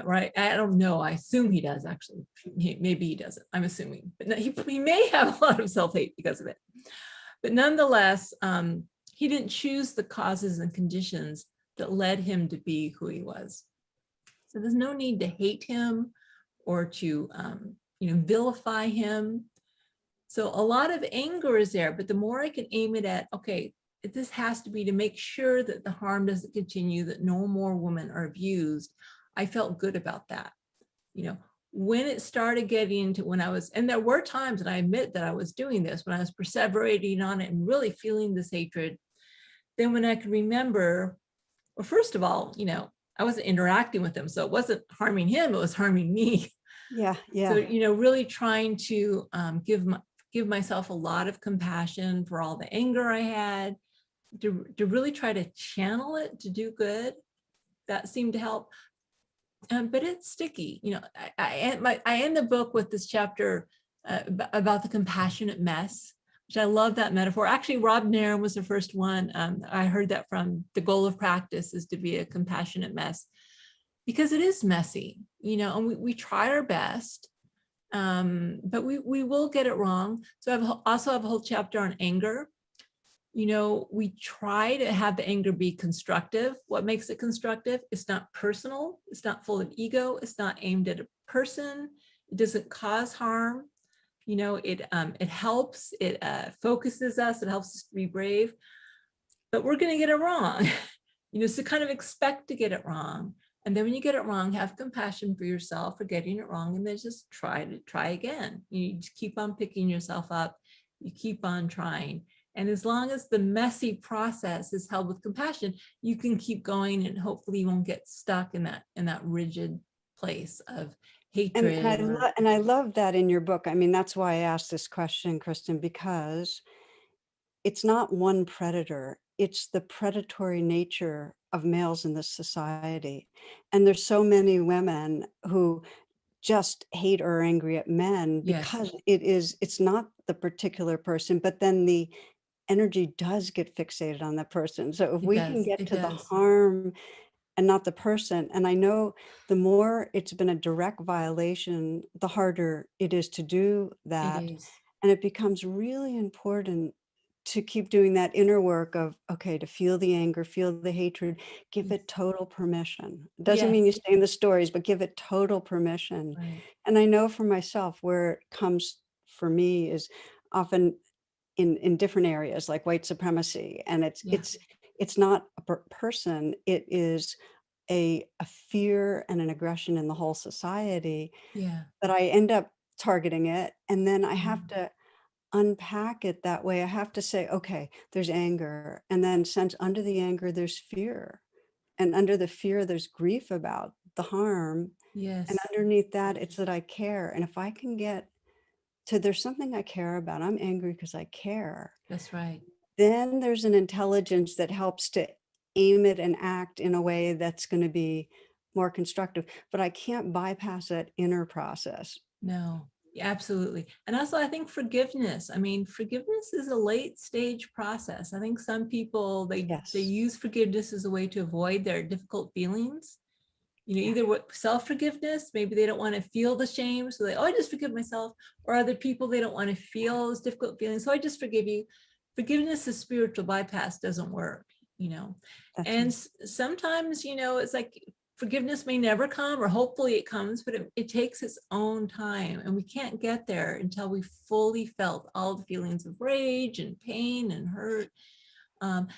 Right? I don't know. I assume he does, actually. Maybe he doesn't. I'm assuming. But no, he may have a lot of self-hate because of it. But nonetheless, he didn't choose the causes and conditions that led him to be who he was. So there's no need to hate him or to vilify him. So a lot of anger is there, but the more I can aim it at, okay, this has to be to make sure that the harm doesn't continue, that no more women are abused. I felt good about that. When it started getting into and there were times, and I admit that I was doing this, when I was perseverating on it and really feeling this hatred, then when I could remember, well, first of all, I wasn't interacting with him, so it wasn't harming him, it was harming me. Yeah, So, yeah. really trying to give myself a lot of compassion for all the anger I had, to really try to channel it to do good. That seemed to help. But it's sticky. I end the book with this chapter about the compassionate mess, which I love that metaphor. Actually, Rob Nairn was the first one. I heard that from. The goal of practice is to be a compassionate mess, because it is messy, and we try our best, but we will get it wrong. So I also have a whole chapter on anger. We try to have the anger be constructive. What makes it constructive? It's not personal. It's not full of ego. It's not aimed at a person. It doesn't cause harm. It helps. It focuses us. It helps us to be brave. But we're going to get it wrong. So kind of expect to get it wrong. And then when you get it wrong, have compassion for yourself for getting it wrong, and then just try again. You just keep on picking yourself up. You keep on trying. And as long as the messy process is held with compassion, you can keep going, and hopefully you won't get stuck in that rigid place of And hatred or I love that in your book. I mean, that's why I asked this question, Kristen, because it's not one predator. It's the predatory nature of males in this society. And there's so many women who just hate or are angry at men yes, because it's not the particular person, but then the energy does get fixated on that person. So if it we can does. get It to the does. harm and not the person, and I know the more it's been a direct violation, the harder it is to do It that. is. And it becomes really important to keep doing that inner work of, okay, to feel the anger, feel the hatred, give Yes. it total permission. Doesn't Yes. mean you stay in the stories, but give it total permission. Right. And I know for myself where it comes for me is often in different areas like white supremacy. And Yeah. it's not a person, it is a fear and an aggression in the whole society, Yeah. but I end up targeting it. And then I have Mhm. to unpack it that way. I have to say, okay, there's anger. And then since under the anger, there's fear. And under the fear, there's grief about the harm. And Yes. underneath that, it's that I care. And if I can get to there's something I care about, I'm angry because I care, That's right. then there's an intelligence that helps to aim it and act in a way that's going to be more constructive. But I can't bypass that inner process. No, yeah, absolutely. And also, I think forgiveness. I mean, forgiveness is a late stage process. I think some people they Yes. use forgiveness as a way to avoid their difficult feelings. You know, Yeah. either what self-forgiveness, maybe they don't want to feel the shame, so they, oh, I just forgive myself, or other people they don't want to Yeah. feel those difficult feelings, so I just forgive you. Forgiveness as spiritual bypass doesn't work, you know. That's And right. sometimes, you know, it's like forgiveness may never come, or hopefully it comes, but it takes its own time, and we can't get there until we fully felt all the feelings of rage and pain and hurt. um,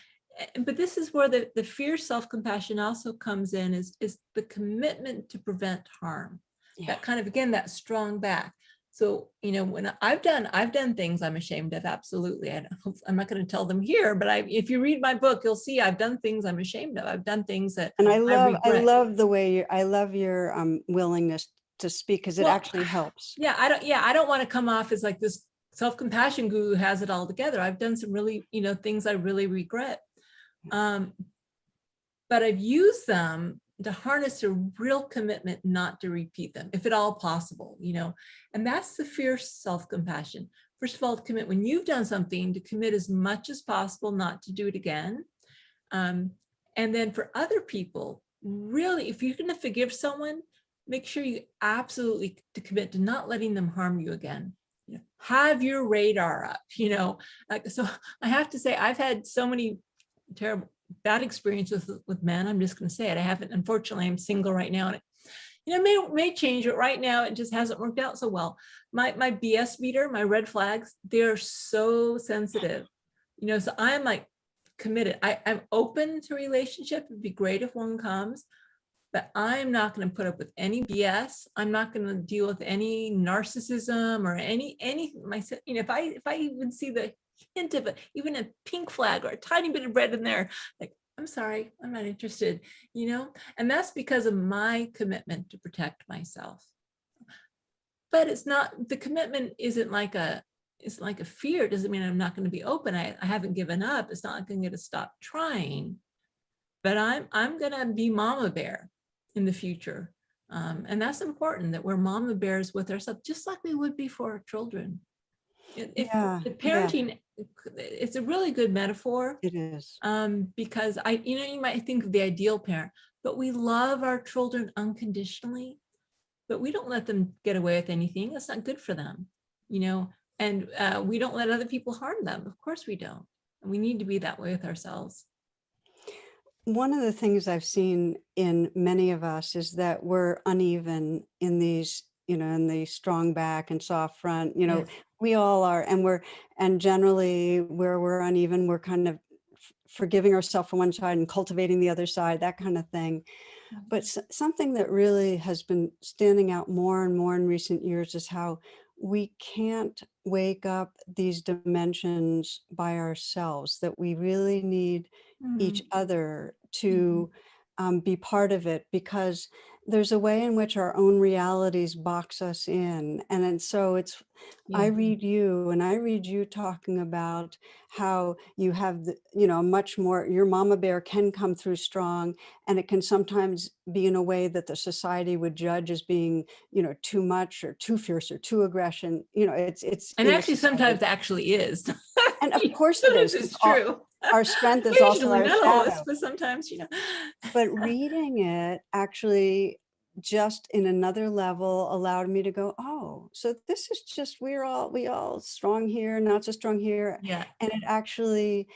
but this is where the fierce self-compassion also comes in, is the commitment to prevent harm. Yeah. That kind of, again, that strong back. So, you know, when I've done things I'm ashamed of, absolutely. I'm not going to tell them here, but if you read my book, you'll see I've done things I'm ashamed of. I've done things that And I I regret. love the way I love your willingness to speak because it Well, actually helps. yeah, I don't want to come off as like this self-compassion guru who has it all together. I've done some really, you know, things I really regret. Um, but I've used them to harness a real commitment not to repeat them, if at all possible, you know. And that's the fierce self-compassion. First of all, to commit when you've done something, to commit as much as possible not to do it again. Um, and then for other people, really, if you're going to forgive someone, make sure you absolutely to commit to not letting them harm you again. You know, have your radar up, you know. So I have to say, I've had so many terrible bad experience with men. I'm just going to say it. I haven't, unfortunately, I'm single right now, and it, you know, may change, but right now it just hasn't worked out so well. My BS meter, my red flags, they're so sensitive, you know. So I'm like committed. I'm open to relationship. It'd be great if one comes, but I'm not going to put up with any BS. I'm not going to deal with any narcissism or any my, you know, if I even see the hint of it, even a pink flag or a tiny bit of red in there, like, I'm sorry, I'm not interested, you know. And that's because of my commitment to protect myself. But it's not, the commitment isn't like it's like a fear. It doesn't mean I'm not going to be open. I haven't given up. It's not like I'm going to stop trying, but I'm going to be mama bear in the future. And that's important, that we're mama bears with ourselves, just like we would be for our children. Yeah. If Yeah. parenting, it's a really good metaphor, It is. because you know, you might think of the ideal parent, but we love our children unconditionally, but we don't let them get away with anything. That's not good for them, you know, and we don't let other people harm them. Of course we don't. And we need to be that way with ourselves. One of the things I've seen in many of us is that we're uneven in these, in the strong back and soft front, Yes. we all are. And generally where we're uneven, we're kind of forgiving ourselves from one side and cultivating the other side, that kind of thing. But something that really has been standing out more and more in recent years is how we can't wake up these dimensions by ourselves, that we really need each Mhm. other Mhm. to be part of it, because there's a way in which our own realities box us in. And so it's, I Yeah. read you and I read you talking about how you have the, you know, much more, your mama bear can come through strong, and it can sometimes be in a way that the society would judge as being, you know, too much or too fierce or too aggression. You know, it's And in the actually, society. sometimes actually is. And of course it is, Sometimes because it's true. our strength is also Occasionally, our not always, shadow. but sometimes, But reading it actually just in another level allowed me to go, oh, so this is just, we all strong here, not so strong here. Yeah. And it actually,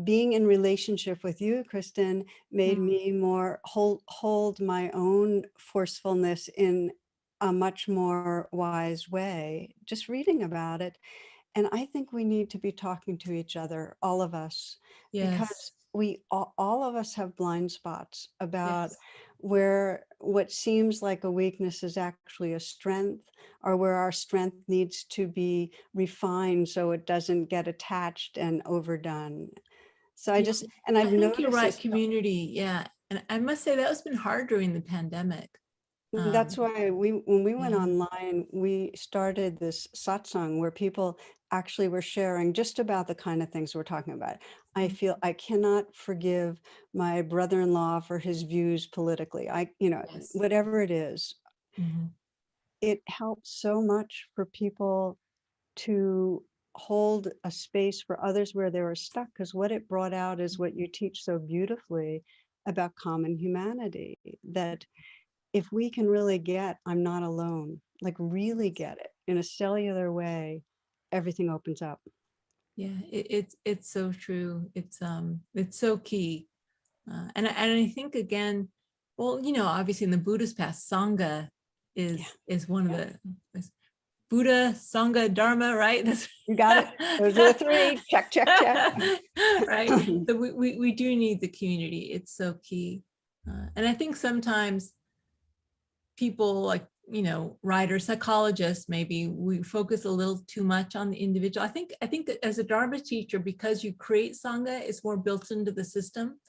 being in relationship with you, Kristin, made Mm. me more hold my own forcefulness in a much more wise way, just reading about it. And I think we need to be talking to each other, all of us, because Yes. we all of us have blind spots about Yes. where what seems like a weakness is actually a strength, or where our strength needs to be refined so it doesn't get attached and overdone. So I Yeah. just, and I I've think you're noticed right. this. Community. Yeah. And I must say that has been hard during the pandemic. That's why when we went Yeah. online, we started this satsang where people actually were sharing just about the kind of things we're talking about. I feel I cannot forgive my brother-in-law for his views politically. You know, Yes. whatever it is, Mhm. it helps so much for people to hold a space for others where they were stuck. Because what it brought out is what you teach so beautifully about common humanity, that if we can really get, I'm not alone, like really get it in a cellular way, everything opens up. Yeah. It's so true. It's so key. And I think again, well, obviously in the Buddhist path, Sangha Yeah, is one of yeah, is Buddha, Sangha, Dharma, right? That's you got it. Those are the three. Check, check, check. right. So we do need the community. It's so key. And I think sometimes people like, writers, psychologists, maybe we focus a little too much on the individual. I think that as a Dharma teacher, because you create Sangha, it's more built into the system.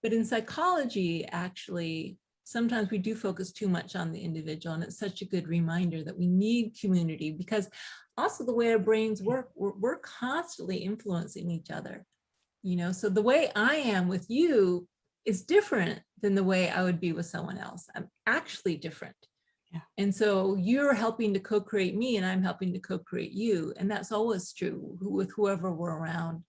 But in psychology, actually, sometimes we do focus too much on the individual. And it's such a good reminder that we need community, because also the way our brains work, we're constantly influencing each other. So the way I am with you is different than the way I would be with someone else. I'm actually different. Yeah. And so you're helping to co-create me and I'm helping to co-create you. And that's always true with whoever we're around.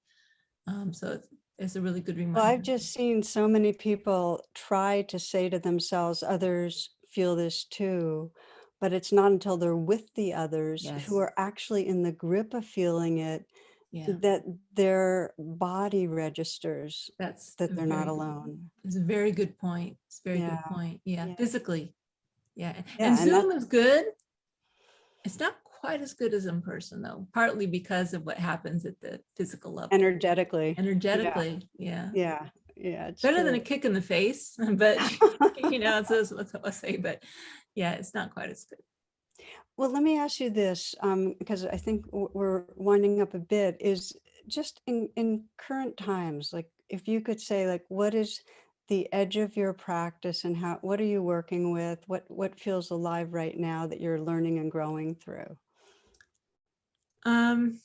So it's a really good Well, I've reminder. just seen so many people try to say to themselves, others feel this too, but it's not until they're with the others who Yes. are actually in the grip of feeling it Yeah. that their body registers That's that they're not alone. it's a very good point. It's a very Yeah. good point. Yeah. Yeah. Physically. Yeah. And Yeah. And that Zoom is good. It's not quite as good as in person though, partly because of what happens at the physical level. energetically. Yeah. Energetically. Yeah. Yeah. Yeah. It's Better than a true. kick in the face, but that's what I say, but yeah, it's not quite as good. Well, let me ask you this, because I think we're winding up a bit, is just in current times, like if you could say, like, what is the edge of your practice and what are you working with? What feels alive right now that you're learning and growing through? Um,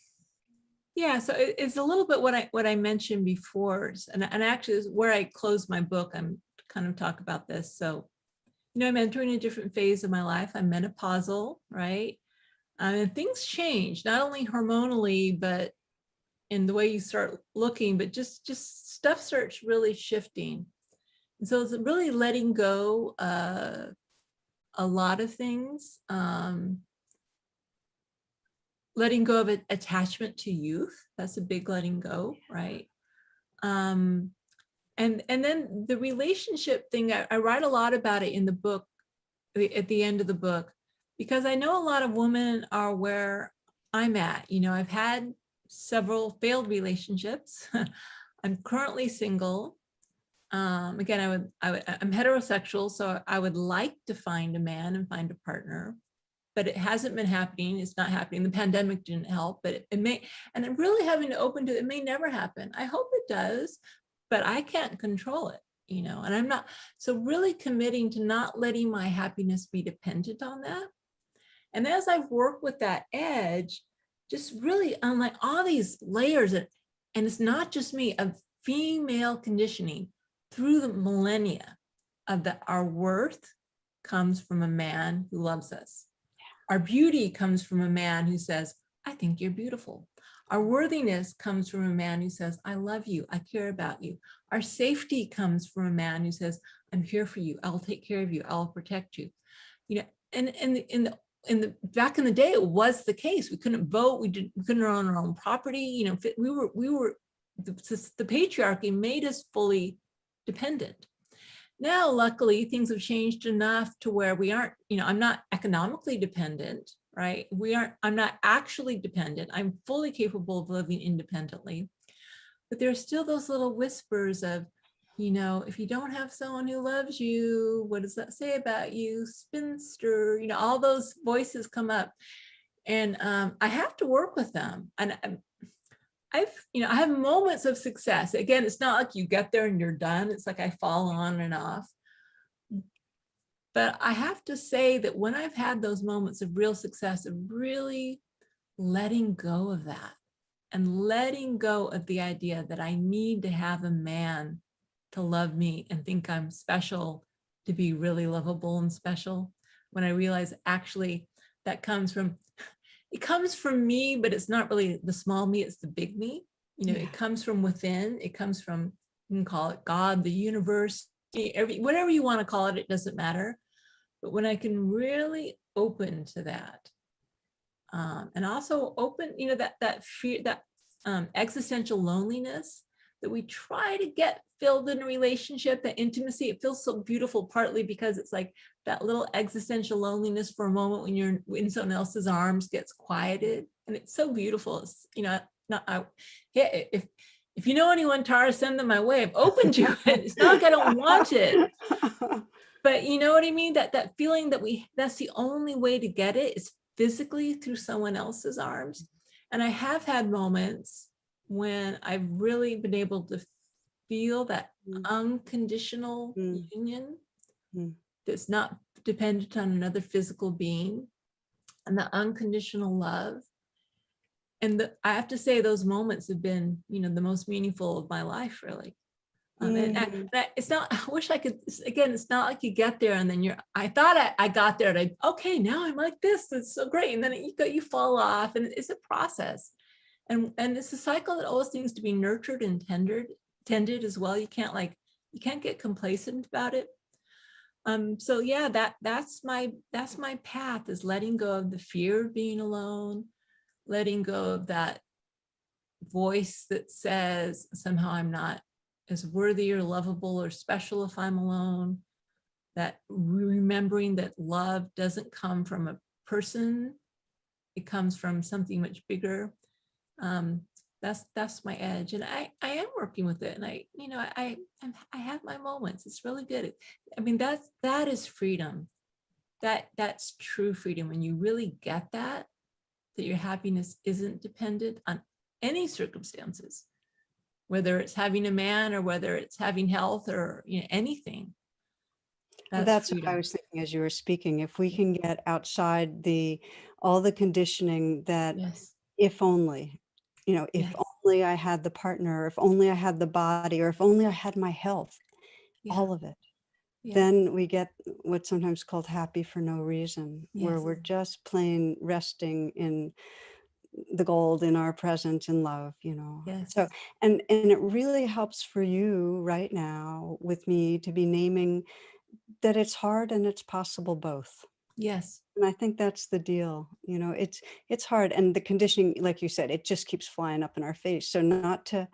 yeah, so it's a little bit what I mentioned before, and actually is where I close my book. I'm kind of talk about this. So, I'm entering a different phase of my life. I'm menopausal, right? And things change, not only hormonally, but in the way you start looking, but just stuff starts really shifting. And so it's really letting go a lot of things, letting go of attachment to youth. That's a big letting go, right? Um, and then the relationship thing, I write a lot about it in the book, at the end of the book, because I know a lot of women are where I'm at. I've had several failed relationships. I'm currently single. Again, I'm heterosexual, so I would like to find a man and find a partner. but it hasn't been happening. It's not happening. The pandemic didn't help, but it may, and I'm really having to open to, it may never happen. I hope it does, but I can't control it, you know, and I'm not, so really committing to not letting my happiness be dependent on that. And as I've worked with that edge, just really unlike all these layers, and it's not just me, of female conditioning through the millennia of that our worth comes from a man who loves us. Our beauty comes from a man who says, I think you're beautiful. Our worthiness comes from a man who says, I love you, I care about you. Our safety comes from a man who says, I'm here for you, I'll take care of you, I'll protect you. You know, and in the back in the day, it was the case. We couldn't vote, we couldn't own our own property. You know, the patriarchy made us fully dependent. Now, luckily, things have changed enough to where we aren't, you know, I'm not economically dependent, right? I'm not actually dependent. I'm fully capable of living independently. But there are still those little whispers of, you know, if you don't have someone who loves you, what does that say about you? Spinster, you know, all those voices come up. And I have to work with them. And I have moments of success. Again, it's not like you get there and you're done. It's like I fall on and off. But I have to say that when I've had those moments of real success, of really letting go of that and letting go of the idea that I need to have a man to love me and think I'm special to be really lovable and special, when I realize actually that comes from me, but it's not really the small me, it's the big me. You know, it comes from within. It comes from, you can call it God, the universe, whatever you want to call it, it doesn't matter. But when I can really open to that, and also open, you know, that fear, that existential loneliness that we try to get filled in a relationship, that intimacy, it feels so beautiful, partly because it's like that little existential loneliness for a moment when you're in someone else's arms gets quieted. And it's so beautiful. It's, you know, if you know anyone, Tara, send them my way. I've opened to it. It's not like I don't want it. But you know what I mean? That feeling that that's the only way to get it is physically through someone else's arms. And I have had moments when I've really been able to feel that unconditional union that's not dependent on another physical being, and the unconditional love. And I have to say those moments have been, you know, the most meaningful of my life, really. It's not, I wish I could, again, it's not like you get there and then I thought I got there and okay, now I'm like this, it's so great. And then you fall off, and it's a process. And it's a cycle that always needs to be nurtured and tended as well. You can't get complacent about it. So yeah, that's my path, is letting go of the fear of being alone, letting go of that voice that says somehow I'm not as worthy or lovable or special if I'm alone. That remembering that love doesn't come from a person, it comes from something much bigger. That's my edge, and I am working with it, and I have my moments. It's really good. I mean, that is freedom. That's true freedom, when you really get that your happiness isn't dependent on any circumstances, whether it's having a man or whether it's having health or, you know, anything. That's what I was thinking as you were speaking. If we can get outside all the conditioning that if only, you know, if only I had the partner, if only I had the body, or if only I had my health, all of it, then we get what's sometimes called happy for no reason, where we're just plain resting in the gold in our presence in love, you know. So, and it really helps for you right now with me to be naming that it's hard and it's possible both. Yes. And I think that's the deal, you know, it's hard, and the conditioning, like you said, it just keeps flying up in our face. So not to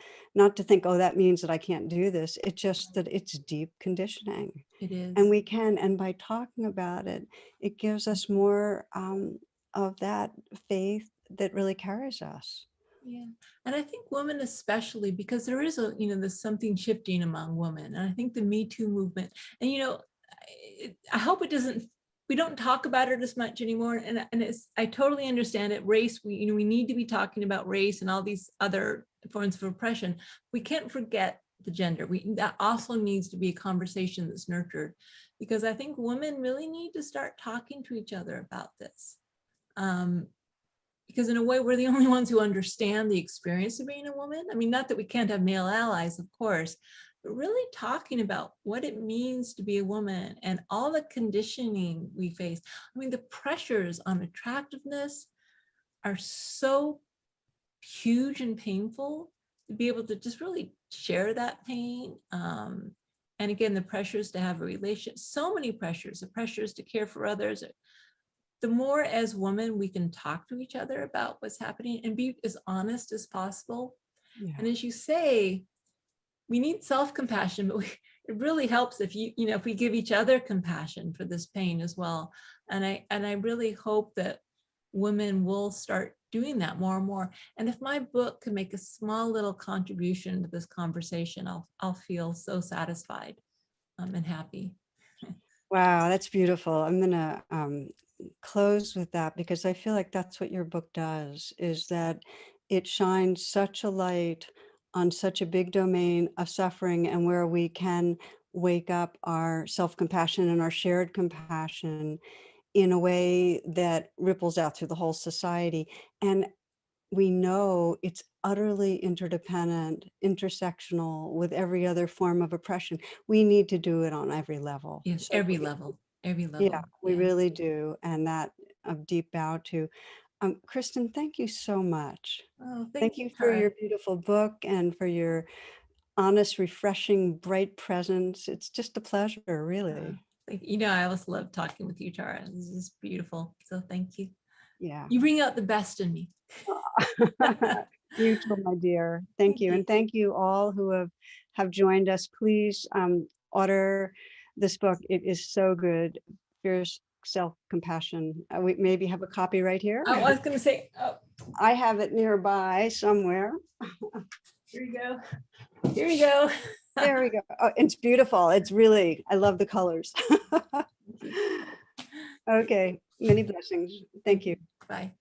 think, oh, that means that I can't do this. It's just that it's deep conditioning. It is. And by talking about it, it gives us more of that faith that really carries us. Yeah. And I think women especially, because there is there's something shifting among women. And I think the Me Too movement, and I hope it doesn't we don't talk about it as much anymore. And it's, I totally understand it. Race, we need to be talking about race and all these other forms of oppression. We can't forget the gender. That also needs to be a conversation that's nurtured, because I think women really need to start talking to each other about this. Because in a way, we're the only ones who understand the experience of being a woman. I mean, not that we can't have male allies, of course, but really talking about what it means to be a woman and all the conditioning we face. I mean, the pressures on attractiveness are so huge and painful, to be able to just really share that pain. And again, the pressures to have a relationship, so many pressures, the pressures to care for others. The more as women we can talk to each other about what's happening and be as honest as possible. Yeah. And as you say, we need self-compassion, but it really helps if if we give each other compassion for this pain as well. And I really hope that women will start doing that more and more. And if my book can make a small little contribution to this conversation, I'll feel so satisfied and happy. Wow, that's beautiful. I'm gonna close with that, because I feel like that's what your book does, is that it shines such a light on such a big domain of suffering, and where we can wake up our self-compassion and our shared compassion in a way that ripples out through the whole society. And we know it's utterly interdependent, intersectional with every other form of oppression. We need to do it on every level. Yes, So every level, every yeah, level. we Yeah. really do. And that a deep bow to Kristin, thank you so much. Oh, Thank thank you, you for Tara. your beautiful book and for your honest, refreshing, bright presence. It's just a pleasure, really. I always love talking with you, Tara. This is beautiful. So thank you. Yeah. You bring out the best in me. You too, my dear. Thank Thank you. you. And thank you all who have joined us. Please order this book. It is so good. Fierce Self-Compassion. We maybe have a copy right here. I was going to say, oh, I have it nearby somewhere. here you go. Here you go. There we go. Oh, it's beautiful. It's really, I love the colors. Okay. Many blessings. Thank you. Bye.